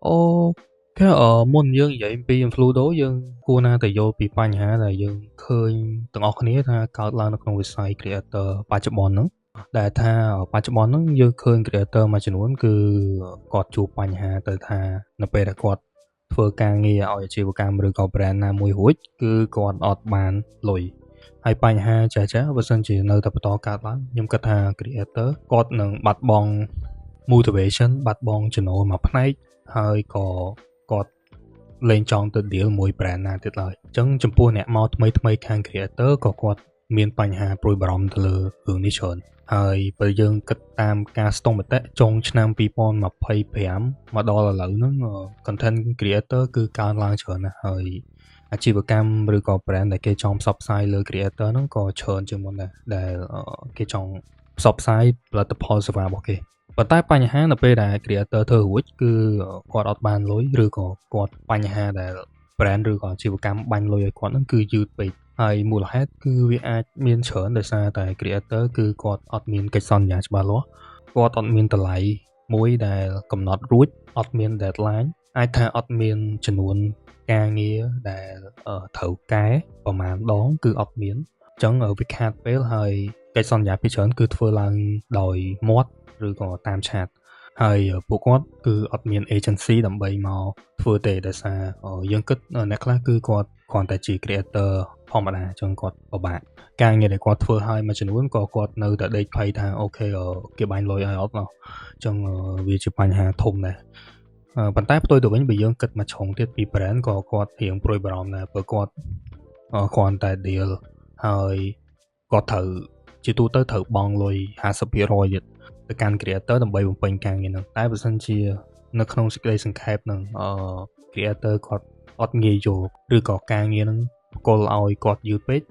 អូខេមុនយើងនិយាយពី Infludo យើងគួរណាតែយល់ពីបញ្ហាដែលយើងឃើញទាំងអស់គ្នាថាកើតឡើងនៅក្នុងវិស័យ Creator បច្ចុប្បន្នហ្នឹងដែលថាបច្ចុប្បន្នហ្នឹងយើងឃើញ Creator មួយចំនួនគឺគាត់ជួបបញ្ហាទៅថានៅពេលដែលគាត់ធ្វើការងារឲ្យអាជីវកម្មឬក៏ brand ណាមួយរួចគឺគាត់អត់បានលុយហើយបញ្ហាចាស់បើសិនជានៅតែបន្តកើតឡើងខ្ញុំគិតថា Creator គាត់នឹងបាត់បង់ motivation បាត់បង់ចំណូលមួយផ្នែកហើយក៏គាត់លែងចង់ទៅ deal មួយ brand ណាទៀតឡើយអញ្ចឹងចំពោះអ្នកមកថ្មីខាង creator ក៏គាត់មានបញ្ហាព្រួយបារម្ភទៅលើរឿងនេះច្រើនហើយបើយើងគិតតាមការស្ទង់មតិចុងឆ្នាំ2025មកដល់ឥឡូវហ្នឹង content creator គឺកើនឡើងច្រើនណាស់ហើយអាជីវកម្មឬក៏ brand ដែលគេចង់ផ្សព្វផ្សាយលើ creator ហ្នឹងក៏ច្រើនជាងមុនដែរដែលគេចង់ផ្សព្វផ្សាយផលិតផលសេវារបស់គេប៉ុន្តែបញ្ហានៅពេលដែល creator ធ្វើរួចគឺគាត់អត់បានលុយឬក៏គាត់បញ្ហាដែល brand ឬក៏អាជីវកម្មបាញ់លុយឲ្យគាត់ហ្នឹងគឺយឺតពេកហើយមូលហេតុគឺវាអាចមានច្រើនដោយសារតែ creator គឺគាត់អត់មានកិច្ចសន្យាច្បាស់លាស់គាត់អត់មានតម្លៃមួយដែលកំណត់រួចអត់មាន deadline អាចថាអត់មានចំនួនការងារដែលត្រូវកែប្រហែលដងគឺអត់មានអញ្ចឹងវាខាតពេលហើយកិច្ចសន្យាពីច្រើនគឺធ្វើឡើងដោយមាត់ឬក៏តាមឆាតហើយពួកគាត់គឺអត់មាន agency ដើម្បីមកធ្វើទេដោយសារយើងគិតអ្នកខ្លះគឺគាត់គ្រាន់តែជា creator ធម្មតាអញ្ចឹងគាត់ពិបាកការងារដែលគាត់ធ្វើឲ្យមួយចំនួនក៏គាត់នៅតែដេកភ័យថាអូខេគេបាញ់លុយឲ្យអត់ណោះអញ្ចឹងវាជាបញ្ហាធំដែរប៉ុន្តែផ្ទុយទៅវិញបើយើងគិតមកជ្រុងទៀតពី brand ក៏គាត់រៀងព្រួយបារម្ភដែរព្រោះគាត់គ្រាន់តែ deal ហើយគាត់ត្រូវជាទូទៅត្រូវបង់លុយ 50% ទៀតទៅកាន់ creator ដើម្បីបំពេញការងារហ្នឹងតែបើសិនជានៅក្នុងសេចក្តីសង្ខេបហ្នឹងcreator គាត់អត់ងាយយល់ឬក៏ការងារហ្នឹងផ្គល់ឲ្យគាត់យឺតពេក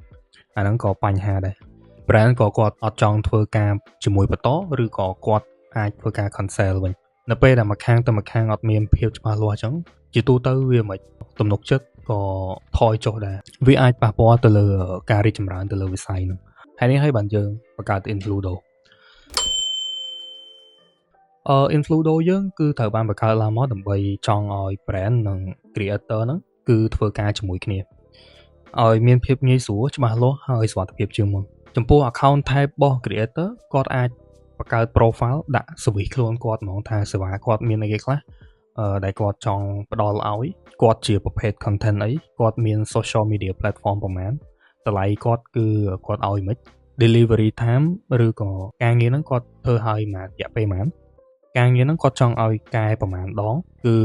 អាហ្នឹងក៏បញ្ហាដែរ brand ក៏គាត់អត់ចង់ធ្វើការជាមួយបន្តឬក៏គាត់អាចធ្វើការ cancel វិញនៅពេលដែលមួយខាងទៅមួយខាងអត់មានភាពច្បាស់លាស់អញ្ចឹងជាទូទៅវាមិនទំនុកចិត្តក៏ថយចុះដែរវាអាចប៉ះពាល់ទៅលើការរីកចម្រើនទៅលើវិស័យហ្នឹងហើយនេះហើយបានយើងបង្កើត Infludo Infludo យើងគឺត្រូវបានបង្កើតឡើងមកដើម្បីចង់ឲ្យ brand និង creator ហ្នឹងគឺធ្វើការជាមួយគ្នាឲ្យមានភាពងាយស្រួលច្បាស់លាស់ហើយសុវត្ថិភាពជាងមុនចំពោះ account type របស់ creator គាត់អាចបង្កើត profile ដាក់ service ខ្លួនគាត់ហ្មងថាសេវាគាត់មានអីគេខ្លះដែលគាត់ចង់ផ្ដល់ឲ្យគាត់ជាប្រភេទ content អីគាត់មាន social media platform ប្រមាណតម្លៃគាត់គឺគាត់ឲ្យមិន delivery time ឬក៏ការងារហ្នឹងគាត់ធ្វើឲ្យមួយរយៈពេលប៉ុន្មានការងារហ្នឹងគាត់ចង់ឲ្យកែប្រហែលដងគឺ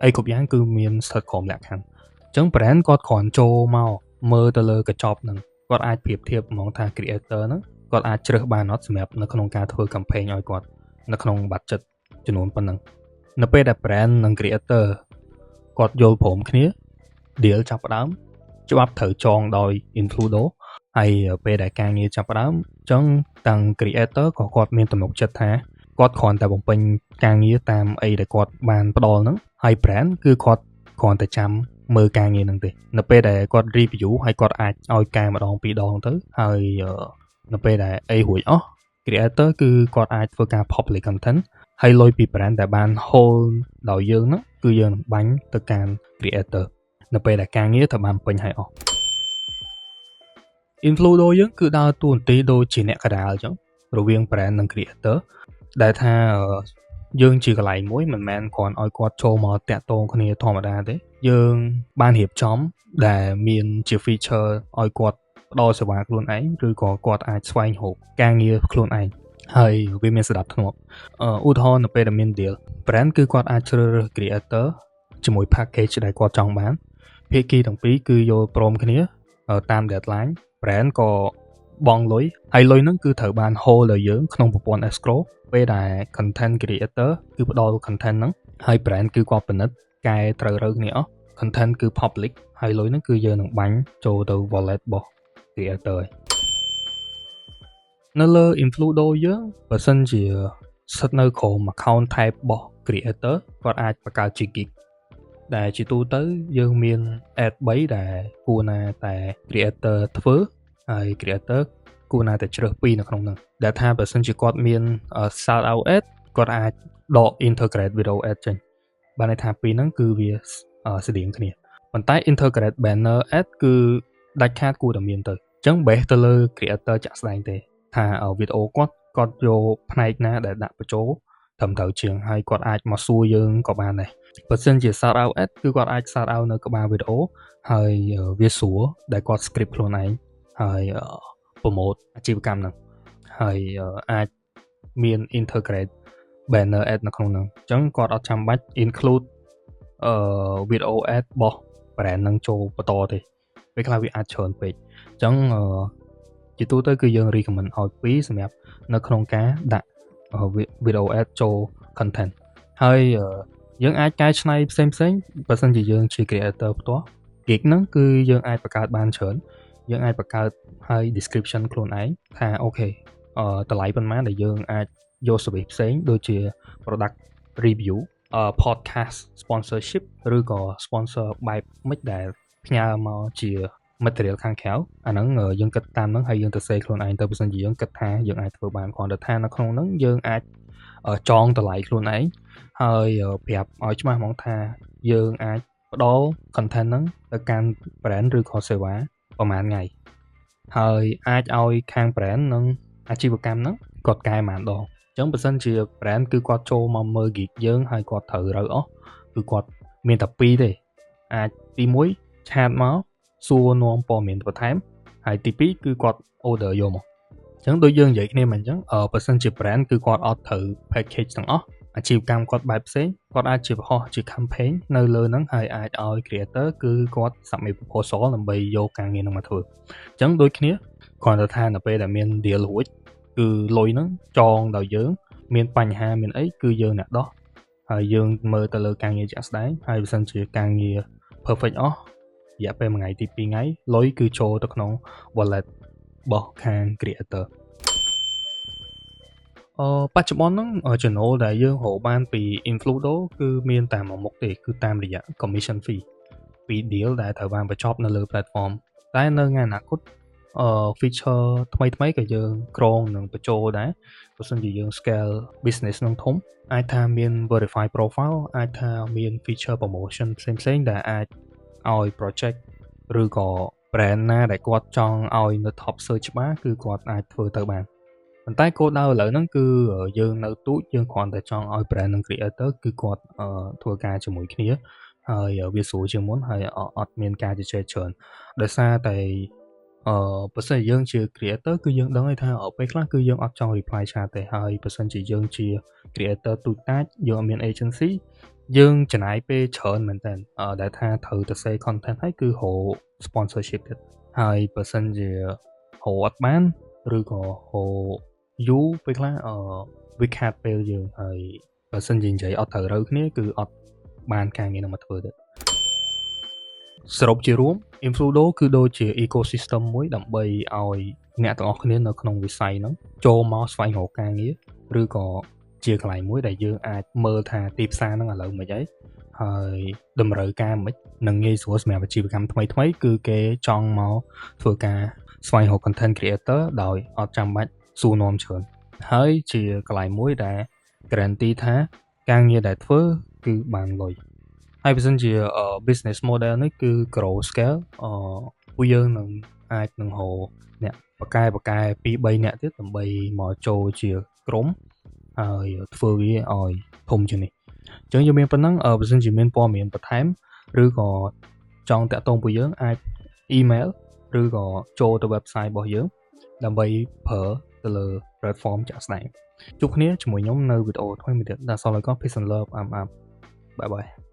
អីគ្រប់យ៉ាងគឺមានស្ថិតក្រោមលក្ខខណ្ឌអញ្ចឹង brand គាត់គ្រាន់ចូលមកមើលទៅលើកញ្ចប់ហ្នឹងគាត់អាចប្រៀបធៀបហ្មងថា creator ហ្នឹងគាត់អាចជ្រើសបានអត់សម្រាប់នៅក្នុងការធ្វើ campaign ឲ្យគាត់នៅក្នុង budget ចំនួនប៉ុណ្ណឹងនៅពេលដែល brand និង creator គាត់យល់ព្រមគ្នា deal ចាប់ផ្ដើមច្បាប់ត្រូវចងដោយ Infludo ហើយពេលដែលការងារចាប់ផ្ដើមអញ្ចឹងទាំង creator ក៏គាត់មានទំនុកចិត្តថាគាត់គ្រាន់តែបំពេញការងារតាមអីដែលគាត់បានផ្ដល់ហ្នឹងហើយ brand គឺគាត់គ្រាន់តែចាំមើលការងារហ្នឹងទេនៅពេលដែលគាត់ review ហើយគាត់អាចឲ្យកែម្ដងពីរដងទៅហើយនៅពេលដែលអីរួចអស់ creator គឺគាត់អាចធ្វើការ public content ហើយលុយពី brand ដែលបាន hold ដោយយើងហ្នឹងគឺយើងនឹងបាញ់ទៅកាន់ creator នៅពេលដែលការងារត្រូវបានពេញហើយអស់ Infludo យើងគឺដើរតួនាទីដូចជាអ្នកកណ្ដាលអញ្ចឹងរវាង brand និង creator ដែលថាយើងជាកន្លែងមួយមិនមែនគ្រាន់ឲ្យគាត់ចូលមកតាក់ទងគ្នាធម្មតាទេយើងបានរៀបចំដែលមានជា feature ឲ្យគាត់ផ្ដល់សេវាខ្លួនឯងឬក៏គាត់អាចស្វែងរកការងារខ្លួនឯងហើយវាមានសណ្ដាប់ធ្នាប់ឧទាហរណ៍នៅពេលដែលមាន deal brand គឺគាត់អាចជ្រើសរើស creator ជាមួយ package ដែលគាត់ចង់បានភាគីទាំងពីរគឺយល់ព្រមគ្នាតាម deadline brand ក៏បង់លុយហើយលុយហ្នឹងគឺត្រូវបាន hold ដល់យើងក្នុងប្រព័ន្ធ escrow ពេលដែល content creator គឺផ្ដល់ content ហ្នឹងហើយ brand គឺគាត់ពិនិត្យកែត្រូវរើគ្នាអស់ content គឺ public ហើយលុយហ្នឹងគឺយើងនឹងបាញ់ចូលទៅ wallet របស់ creator ហើយនៅលើ Infludo យើងបើសិនជាស្ថិតនៅក្រោម account type របស់ creator គាត់អាចបង្កើតជា gig ដែលជាទូទៅយើងមាន ad 3ដែលគួរណាតែ creator ធ្វើហើយ creator គួរណាតែជ្រើសពីរនៅក្នុងហ្នឹងដែលថាបើសិនជាគាត់មាន start out ad គាត់អាចដក integrate video ad ចេញ បានន័យថាពីរហ្នឹងគឺវាស្តៀងគ្នាប៉ុន្តែ integrate banner ad គឺដាច់ខាតគួរតែមានទៅអញ្ចឹង base ទៅលើ creator ចាក់ស្ដែងទេថាវីដេអូគាត់យកផ្នែកណាដែលដាក់បញ្ចូលត្រឹមត្រូវជាងហើយគាត់អាចមកសួរយើងក៏បានដែរបើសិនជា start out ad គឺគាត់អាច start out នៅក្បាលវីដេអូហើយវាស្រួលដែលគាត់ script ខ្លួនឯងហើយ promote អាជីវកម្មហ្នឹងហើយអាចមាន integrate banner ad នៅក្នុងហ្នឹងអញ្ចឹងគាត់អត់ចាំបាច់ include video ad របស់ brand ហ្នឹងចូលបន្តទេពេលខ្លះវាអាចច្រើនពេកអញ្ចឹងជាទូទៅគឺយើង recommend ឲ្យពីរសម្រាប់នៅក្នុងការដាក់ video ad ចូល content ហើយយើងអាចកែច្នៃផ្សេងបើសិនជាយើងជា creator ផ្ទាល់ gig ហ្នឹងគឺយើងអាចបង្កើតបានច្រើនយើងអាចបង្កើតឲ្យ description ខ្លួនឯងថាអូខេតម្លៃប៉ុន្មានដែលយើងអាចយក service ផ្សេងដូចជា product review podcast sponsorship ឬក៏ sponsor បែបមិនដែលផ្ញើមកជា material ខាងក្រៅអាហ្នឹងយើងគិតតាមហ្នឹងហើយយើងទៅ say ខ្លួនឯងទៅបើសិនជាយើងគិតថាយើងអាចធ្វើបានគ្រាន់តែថានៅក្នុងហ្នឹងយើងអាចចងតម្លៃខ្លួនឯងហើយប្រាប់ឲ្យច្បាស់ហ្មងថាយើងអាចផ្ដល់ content ហ្នឹងទៅកាន់ brand ឬក៏សេវាប្រហែលថ្ងៃហើយអាចឲ្យខាង brand និងអាជីវកម្មហ្នឹងគាត់កែប៉ុន្មានដងអញ្ចឹងបើសិនជា brand គឺគាត់ចូលមកមើល gig យើងហើយគាត់ត្រូវរើអស់គឺគាត់មានតែ2ទេអាចទី1ឆាតមកសួរនាំព័ត៌មានបន្ថែមហើយទី2គឺគាត់ order យកមកអញ្ចឹងដូចយើងនិយាយគ្នាមកអញ្ចឹងបើសិនជា brand គឺគាត់អត់ត្រូវ package ទាំងអស់អាជីវកម្មគាត់បែបផ្សេងគាត់អាចជាបង្ហោះជា campaign នៅលើហ្នឹងហើយអាចឲ្យ creator គឺគាត់ submit proposal ដើម្បីយកការងារហ្នឹងមកធ្វើអញ្ចឹងដូចគ្នាគ្រាន់តែថានៅពេលដែលមាន deal រួចគឺលុយហ្នឹងចងដោយយើងមានបញ្ហាមានអីគឺយើងអ្នកដោះហើយយើងមើលទៅលើការងារជាក់ស្ដែងហើយបើសិនជាការងារ perfect អស់រយៈពេល1ថ្ងៃទី2ថ្ងៃលុយគឺចូលទៅក្នុង wallet របស់ខាង creator បច្ចុប្បន្នហ្នឹង channel ដែលយើងរកបានពី influencer គឺមានតែមួយមុខទេគឺតាមរយៈ commission fee ពី deal ដែលត្រូវបានបញ្ចប់នៅលើ platform តែនៅថ្ងៃអនាគតfeature ថ្មីក៏យើងក្រងនឹងបញ្ចូលដែរបើសិនជាយើង scale business នឹងធំអាចថាមាន verify profile អាចថាមាន feature promotion ផ្សេងដែលអាចឲ្យ project ឬក៏ brand ណាដែលគាត់ចង់ឲ្យនៅ top search bar គឺគាត់អាចធ្វើទៅបានប៉ុន្តែគោលដៅឥឡូវហ្នឹងគឺយើងនៅទូចយើងគ្រាន់តែចង់ឲ្យ brand និង creator គឺគាត់ធ្វើការជាមួយគ្នាហើយវាស្រួលជាងមុនហើយអត់មានការជជែកច្រើនដោយសារតែបើសិនជាយើងជា creator គឺយើងដឹងហើយថាពេលខ្លះគឺយើងអត់ចង់ reply chat ទេហើយបើសិនជាយើងជា creator ទូចតាចយើងអត់មាន agency យើងចំណាយពេលច្រើនមែនតើដែលថាត្រូវទៅ say content ហើយគឺរក sponsorship ទៀតហើយបើសិនជារកអត់បានឬក៏រកយូរពេលខ្លះវាខាតពេលយើងហើយបើសិនជានិយាយអត់ត្រូវគ្នាគឺអត់បានការងារនឹងមកធ្វើទេសរុបជារួម influencer គឺដូចជា ecosystem មួយដើម្បីឲ្យអ្នកទាំងអស់គ្នានៅក្នុងវិស័យហ្នឹងចូលមកស្វែងរកការងារឬក៏ជាកន្លែងមួយដែលយើងអាចមើលថាទីផ្សារហ្នឹងឥឡូវមិនអីហើយតម្រូវការមិននឹងងាយស្រួលសម្រាប់អាជីវកម្មថ្មីគឺគេចង់មកធ្វើការស្វែងរក content creator ដោយអត់ចាំបាច់សួរនាំច្រើនហើយជាកន្លែងមួយដែល guarantee ថាការងារដែលធ្វើគឺបានលុយហើយបើសិនជា business model នេះគឺ grow scale ពួកយើងនឹងអាចនឹងរកអ្នកបកកែ 2-3 អ្នកទៀតដើម្បីមកចូលជាក្រុមហើយធ្វើវាឲ្យធំជាងនេះអញ្ចឹងយើងមានប៉ុណ្ណឹងបើសិនជាមានព័ត៌មានបន្ថែមឬក៏ចង់តាក់ទងពួកយើងអាច email ឬក៏ចូលទៅ website របស់យើងដើម្បីប្រើទៅលើ platform ចាក់ស្ដែងជួបគ្នាជាមួយខ្ញុំនៅវីដេអូថ្មីមួយទៀតដល់សល់ឲ្យក៏ Peace and Love Bye bye